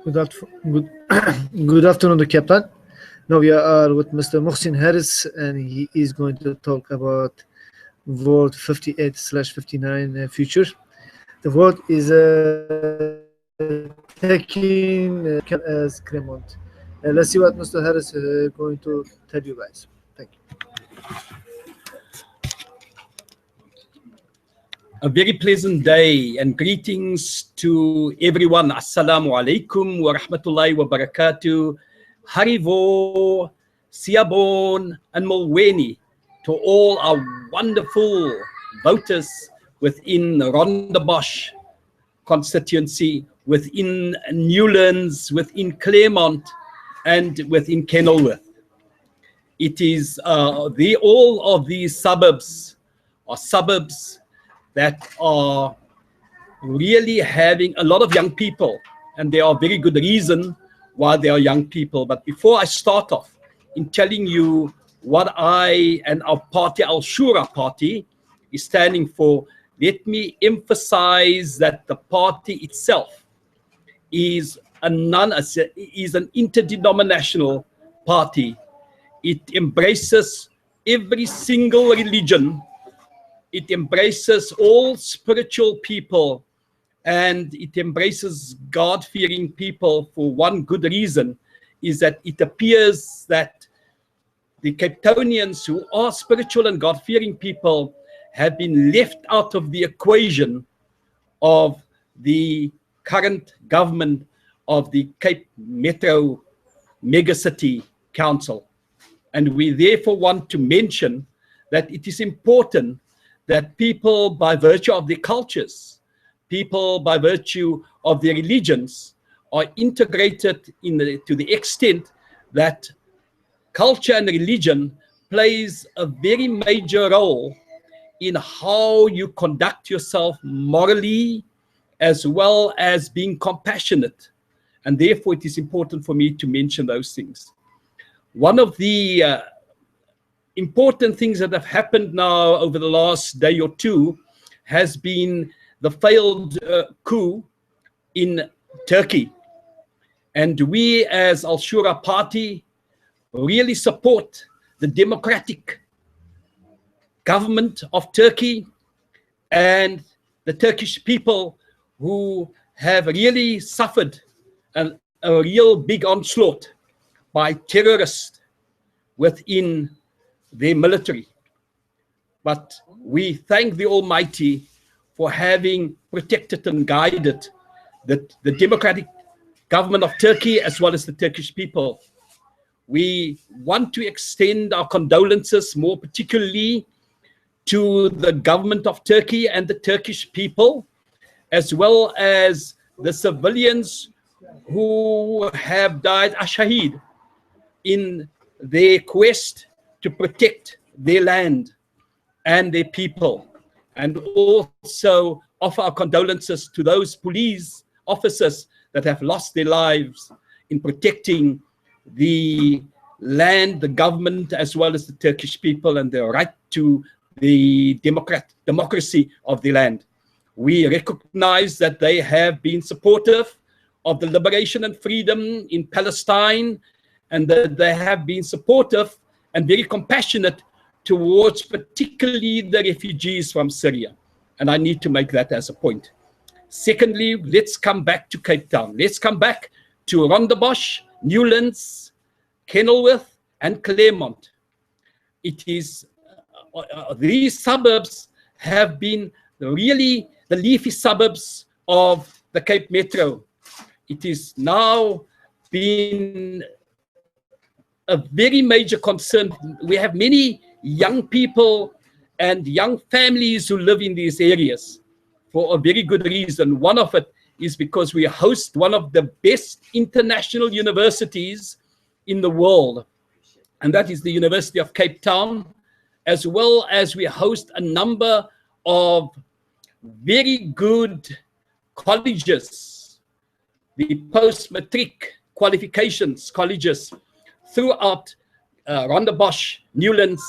Good, good, good afternoon, the Captain. Now we are with Mr. Moegsien Harris, and he is going to talk about Word 58/59 future. The word is taking as Cremont. Let's see what Mr. Harris is going to tell you guys. Thank you. A very pleasant day and greetings to everyone. Assalamu alaikum wa rahmatullahi wa barakatuh. Harivo, Siabon, and Mulweni to all our wonderful voters within Rondebosch constituency, within Newlands, within Claremont, and within Kenilworth. It is all of these suburbs are suburbs that are really having a lot of young people, and there are very good reason why they are young people. But before I start off in telling you what I and our party, Al-Shura party, is standing for, let me emphasize that the party itself is an interdenominational party. It embraces every single religion. It embraces all spiritual people, and it embraces God-fearing people for one good reason, is that it appears that the Cape Townians who are spiritual and God-fearing people have been left out of the equation of the current government of the Cape Metro Megacity Council. And we therefore want to mention that it is important that people, by virtue of their cultures, people by virtue of their religions, are integrated to the extent that culture and religion plays a very major role in how you conduct yourself morally, as well as being compassionate. And therefore, it is important for me to mention those things. One of the important things that have happened now over the last day or two has been the failed coup in Turkey. And we as Al-Shura party really support the democratic government of Turkey and the Turkish people who have really suffered a real big onslaught by terrorists within their military. But we thank the Almighty for having protected and guided the democratic government of Turkey as well as the Turkish people. We want to extend our condolences more particularly to the government of Turkey and the Turkish people, as well as the civilians who have died ashahid in their quest to protect their land and their people, and also offer our condolences to those police officers that have lost their lives in protecting the land, the government, as well as the Turkish people and their right to the democracy of the land. We recognize that they have been supportive of the liberation and freedom in Palestine, and that they have been supportive and very compassionate towards particularly the refugees from Syria. And I need to make that as a point. Secondly, let's come back to Cape Town. Let's come back to Rondebosch, Newlands, Kenilworth, and Claremont. It is, these suburbs have been really the leafy suburbs of the Cape Metro. It is now been a very major concern. We have many young people and young families who live in these areas for a very good reason. One of it is because we host one of the best international universities in the world, and that is the University of Cape Town, as well as we host a number of very good colleges, the post-matric qualifications colleges throughout Rondebosch, Newlands,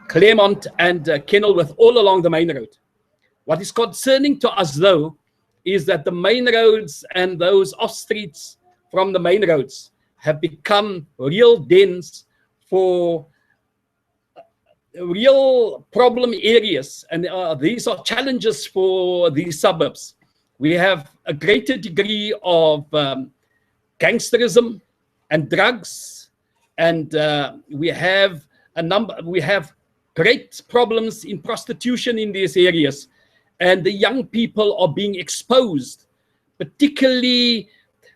Claremont, and Kenilworth, all along the main road. What is concerning to us, though, is that the main roads and those off streets from the main roads have become real dens for real problem areas, and these are challenges for these suburbs. We have a greater degree of gangsterism and drugs, and we have great problems in prostitution in these areas, and the young people are being exposed, particularly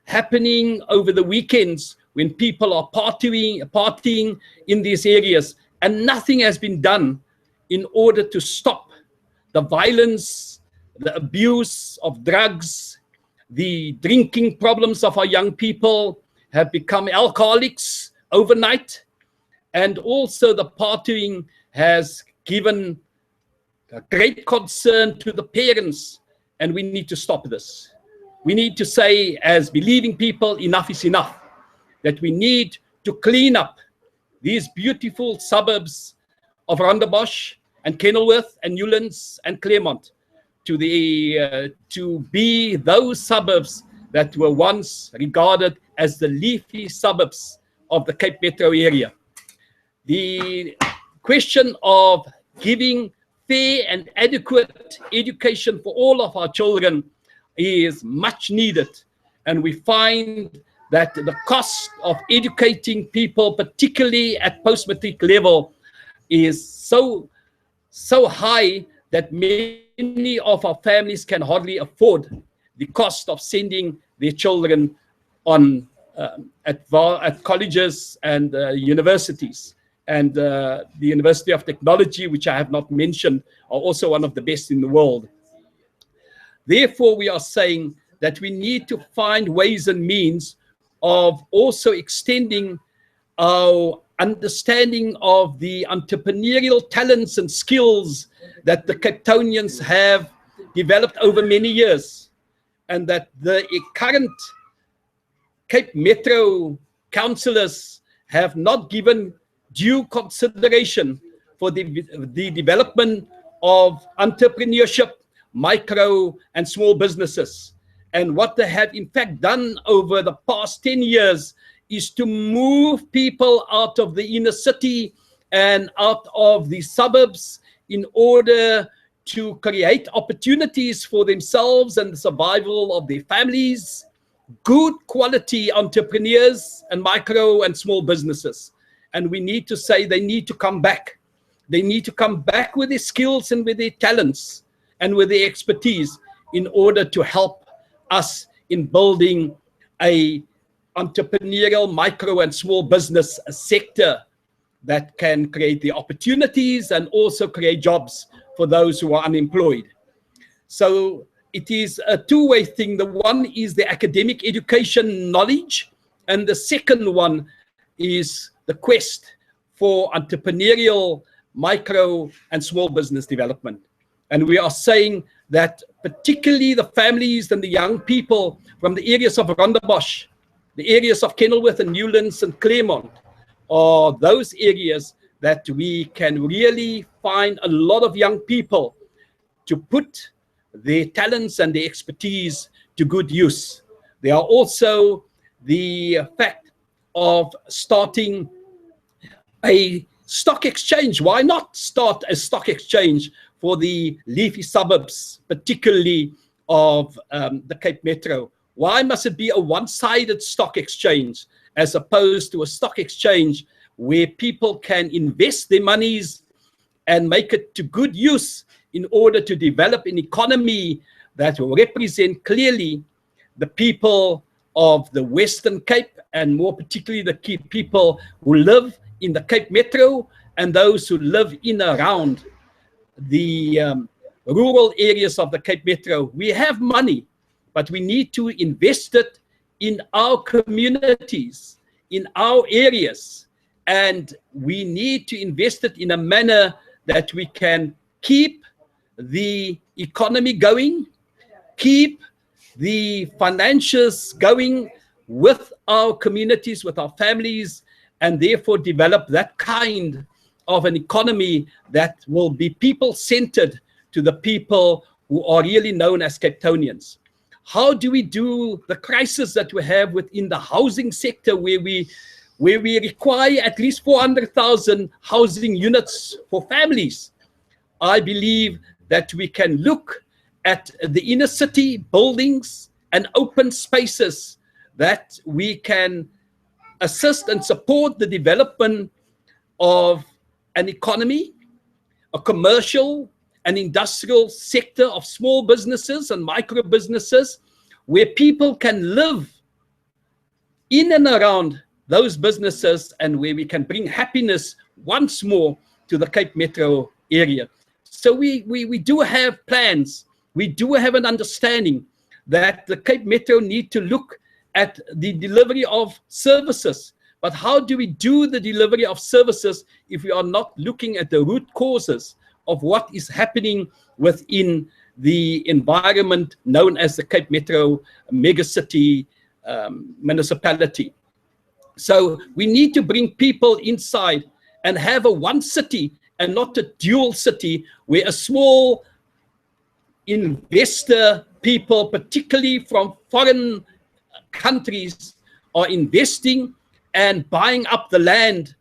happening over the weekends when people are partying in these areas, and nothing has been done in order to stop the violence, the abuse of drugs. The drinking problems of our young people have become alcoholics overnight, and also the partying has given a great concern to the parents, and we need to stop this. We need to say, as believing people, enough is enough, that we need to clean up these beautiful suburbs of Rondebosch and Kenilworth and Newlands and Claremont to be those suburbs that were once regarded as the leafy suburbs of the Cape Metro area. The question of giving fair and adequate education for all of our children is much needed, and we find that the cost of educating people, particularly at post-matric level, is so high that many of our families can hardly afford the cost of sending their children on at colleges and universities. And the University of Technology, which I have not mentioned, are also one of the best in the world. Therefore, we are saying that we need to find ways and means of also extending our understanding of the entrepreneurial talents and skills that the Capetonians have developed over many years, and that the current Cape Metro councillors have not given due consideration for the development of entrepreneurship, micro and small businesses. And what they have in fact done over the past 10 years is to move people out of the inner city and out of the suburbs in order to create opportunities for themselves and the survival of their families, good quality entrepreneurs and micro and small businesses. And we need to say they need to come back. They need to come back with their skills and with their talents and with their expertise in order to help us in building a entrepreneurial micro and small business sector that can create the opportunities and also create jobs for those who are unemployed. So it is a two-way thing. The one is the academic education knowledge, and the second one is the quest for entrepreneurial micro and small business development. And we are saying that particularly the families and the young people from the areas of Rondebosch, the areas of Kenilworth and Newlands and Claremont, are those areas that we can really find a lot of young people to put their talents and their expertise to good use. There are also the fact of starting a stock exchange. Why not start a stock exchange for the leafy suburbs, particularly of the Cape Metro? Why must it be a one-sided stock exchange as opposed to a stock exchange where people can invest their monies and make it to good use in order to develop an economy that will represent clearly the people of the Western Cape, and more particularly the key people who live in the Cape Metro and those who live in around the rural areas of the Cape Metro. We have money, but we need to invest it in our communities, in our areas, and we need to invest it in a manner that we can keep the economy going, keep the financials going with our communities, with our families, and therefore develop that kind of an economy that will be people-centered to the people who are really known as Capetonians. How do we do the crisis that we have within the housing sector, where we require at least 400,000 housing units for families? I believe that we can look at the inner city buildings and open spaces that we can assist and support the development of an economy, a commercial and industrial sector of small businesses and micro businesses, where people can live in and around those businesses, and where we can bring happiness once more to the Cape Metro area. So we do have plans. We do have an understanding that the Cape Metro need to look at the delivery of services. But how do we do the delivery of services if we are not looking at the root causes of what is happening within the environment known as the Cape Metro megacity municipality? So we need to bring people inside and have a one city and not a dual city, where a small investor people, particularly from foreign countries, are investing and buying up the land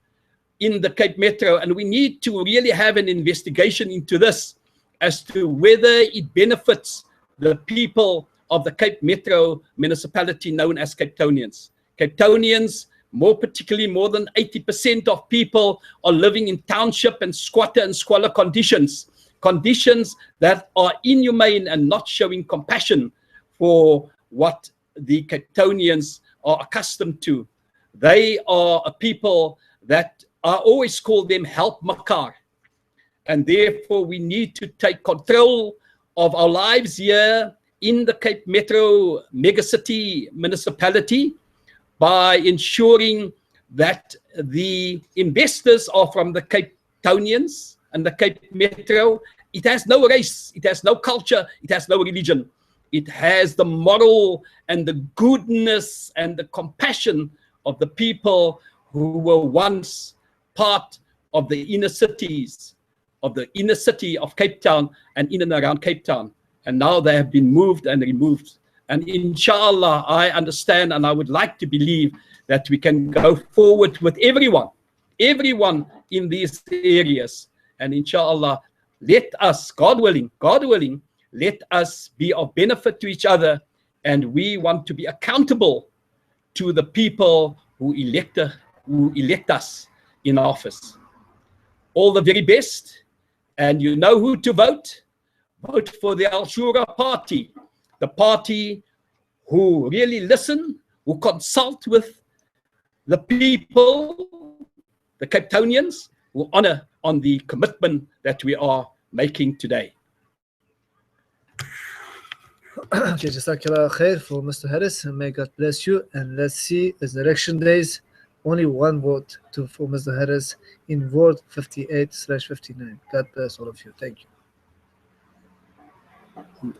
in the Cape Metro. And we need to really have an investigation into this as to whether it benefits the people of the Cape Metro municipality known as Cape Townians. Cape Townians, more particularly, more than 80% of people are living in township and squatter and squalor conditions, conditions that are inhumane and not showing compassion for what the Cape Townians are accustomed to. They are a people that I always call them help makar. And therefore we need to take control of our lives here in the Cape Metro megacity municipality by ensuring that the investors are from the Cape Townians and the Cape Metro. It has no race, it has no culture, it has no religion. It has the moral and the goodness and the compassion of the people who were once part of the inner cities, of the inner city of Cape Town and in and around Cape Town. And now they have been moved and removed. And inshallah, I understand and I would like to believe that we can go forward with everyone in these areas. And inshallah, let us, God willing, let us be of benefit to each other. And we want to be accountable to the people who elect us in office. All the very best. And you know who to vote. Vote for the Al-Shura party. The party who really listen, who consult with the people, the Cape Townians, who honor on the commitment that we are making today. Okay, Jazakallah khair for Mr. Harris, and may God bless you. And let's see, as election days, only one vote for Mr. Harris in Ward 58/59. God bless all of you. Thank you.